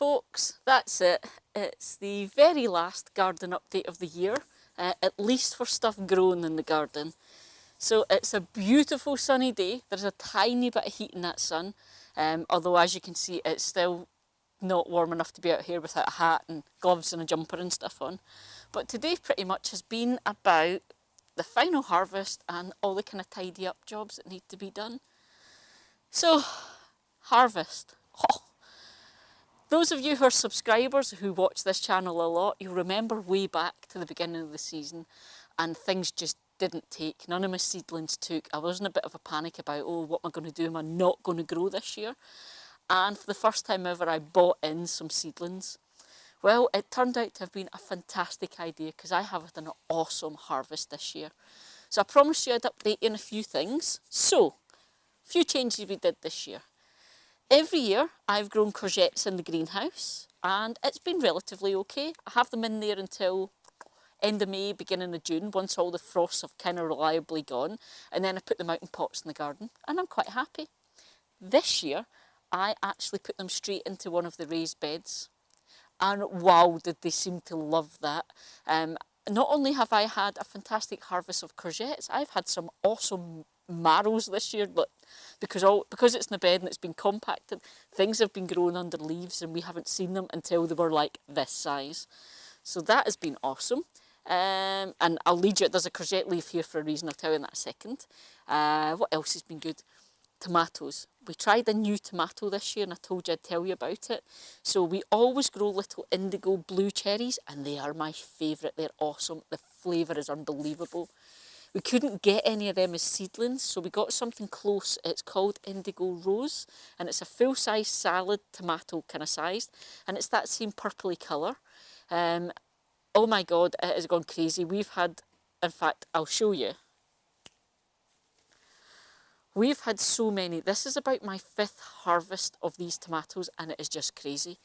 folks, that's it. It's the very last garden update of the year, at least for stuff grown in the garden. So it's a beautiful sunny day. There's a tiny bit of heat in that sun, although as you can see it's still not warm enough to be out here without a hat and gloves and a jumper and stuff on. But today pretty much has been about the final harvest and all the kind of tidy up jobs that need to be done. So, harvest. Oh. Those of you who are subscribers who watch this channel a lot, you'll remember way back to the beginning of the season and things just didn't take. None of my seedlings took. I was in a bit of a panic about, oh, what am I going to do? Am I not going to grow this year? And for the first time ever, I bought in some seedlings. Well, it turned out to have been a fantastic idea because I have had an awesome harvest this year. So I promised you I'd update you on a few things. So, a few changes we did this year. Every year I've grown courgettes in the greenhouse and it's been relatively okay. I have them in there until end of May, beginning of June, once all the frosts have kind of reliably gone, and then I put them out in pots in the garden and I'm quite happy. This year I actually put them straight into one of the raised beds and wow, did they seem to love that. Not only have I had a fantastic harvest of courgettes, I've had some awesome marrows this year, but because it's in the bed and it's been compacted, things have been growing under leaves and we haven't seen them until they were like this size. So that has been awesome. And I'll lead you, there's a courgette leaf here for a reason, I'll tell you in that a second. What else has been good? Tomatoes. We tried a new tomato this year and I told you I'd tell you about it. So we always grow little indigo blue cherries and they are my favourite. They're awesome. The flavour is unbelievable. We couldn't get any of them as seedlings, so we got something close. It's called Indigo Rose, and it's a full-size salad tomato kind of sized, and it's that same purpley colour. Oh my God, it has gone crazy. We've had, in fact, I'll show you. We've had so many. This is about my 5th harvest of these tomatoes, and it is just crazy.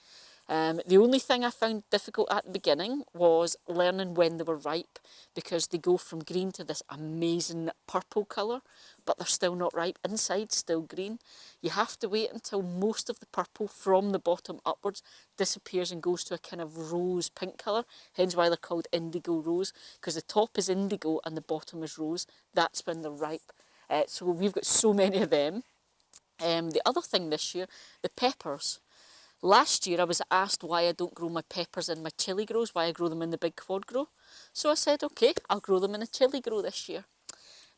The only thing I found difficult at the beginning was learning when they were ripe because they go from green to this amazing purple colour, but they're still not ripe. Inside, still green. You have to wait until most of the purple from the bottom upwards disappears and goes to a kind of rose pink colour, hence why they're called indigo rose, because the top is indigo and the bottom is rose. That's when they're ripe. So we've got so many of them. The other thing this year, the peppers. Last year I was asked why I don't grow my peppers in my chilli grows, why I grow them in the big quad grow. So I said, okay, I'll grow them in a chilli grow this year.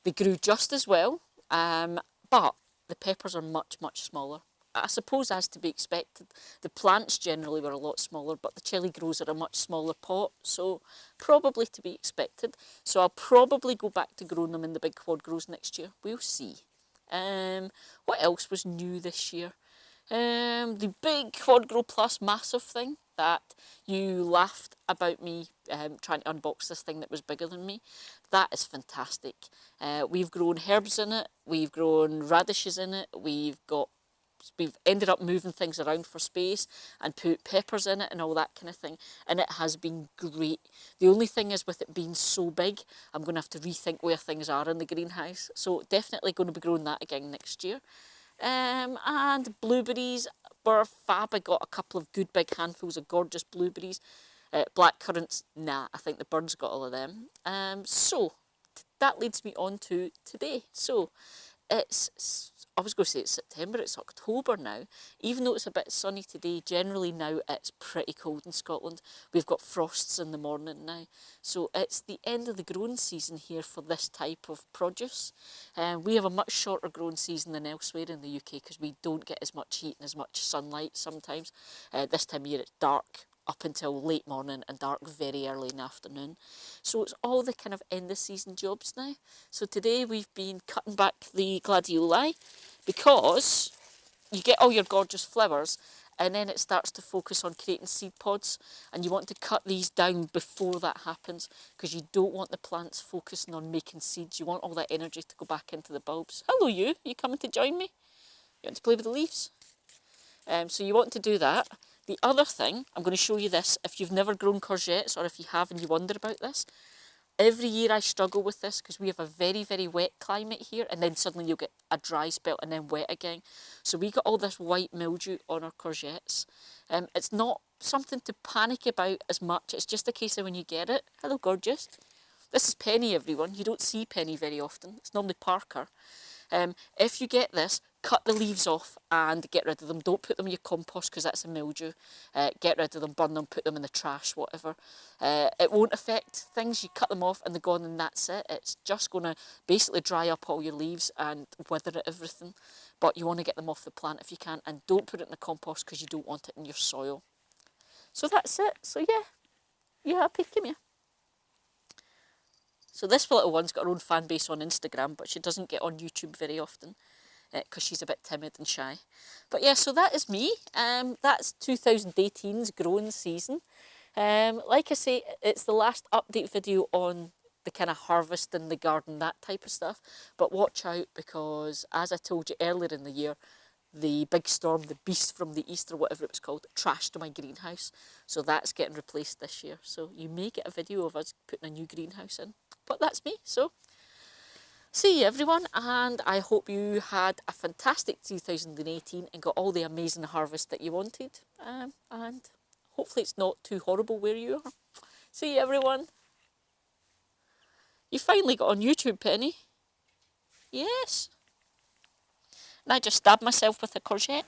They grew just as well, but the peppers are much, much smaller. I suppose as to be expected. The plants generally were a lot smaller, but the chilli grows are a much smaller pot, so probably to be expected. So I'll probably go back to growing them in the big quad grows next year. We'll see. What else was new this year? The big Quad Grow Plus massive thing that you laughed about me trying to unbox this thing that was bigger than me. That is fantastic. We've grown herbs in it, we've grown radishes in it, we've ended up moving things around for space and put peppers in it and all that kind of thing, and it has been great. The only thing is with it being so big, I'm going to have to rethink where things are in the greenhouse, so definitely going to be growing that again next year. And blueberries were fab. I got a couple of good big handfuls of gorgeous blueberries. Black currants, nah, I think the birds got all of them. So that leads me on to today. So I was going to say it's September, it's October now. Even though it's a bit sunny today, generally now it's pretty cold in Scotland. We've got frosts in the morning now. So it's the end of the growing season here for this type of produce. We have a much shorter growing season than elsewhere in the UK because we don't get as much heat and as much sunlight sometimes. This time of year it's dark up until late morning and dark very early in the afternoon. So it's all the kind of end of season jobs now. So today we've been cutting back the gladioli because you get all your gorgeous flowers and then it starts to focus on creating seed pods, and you want to cut these down before that happens because you don't want the plants focusing on making seeds. You want all that energy to go back into the bulbs. Hello you coming to join me? You want to play with the leaves? So you want to do that. The other thing, I'm going to show you this, if you've never grown courgettes or if you have and you wonder about this, Every year I struggle with this because we have a very, very wet climate here, and then suddenly you'll get a dry spell and then wet again. So we got all this white mildew on our courgettes. It's not something to panic about as much. It's just a case of when you get it. Hello, gorgeous. This is Penny, everyone. You don't see Penny very often. It's normally Parker. If you get this, cut the leaves off and get rid of them. Don't put them in your compost because that's a mildew. Get rid of them, burn them, put them in the trash, whatever. It won't affect things. You cut them off and they're gone and that's it. It's just going to basically dry up all your leaves and wither everything. But you want to get them off the plant if you can, and don't put it in the compost because you don't want it in your soil. So that's it. So yeah, you happy? Come here. So this little one's got her own fan base on Instagram, but she doesn't get on YouTube very often because she's a bit timid and shy. But yeah, so that is me. That's 2018's growing season. Like I say, it's the last update video on the kind of harvest in the garden, that type of stuff. But watch out because, as I told you earlier in the year, the big storm, the beast from the east or whatever it was called, trashed my greenhouse. So that's getting replaced this year. So you may get a video of us putting a new greenhouse in. But that's me. So see you everyone, and I hope you had a fantastic 2018 and got all the amazing harvest that you wanted. And hopefully it's not too horrible where you are. See you everyone. You finally got on YouTube, Penny. Yes. And I just stabbed myself with a courgette.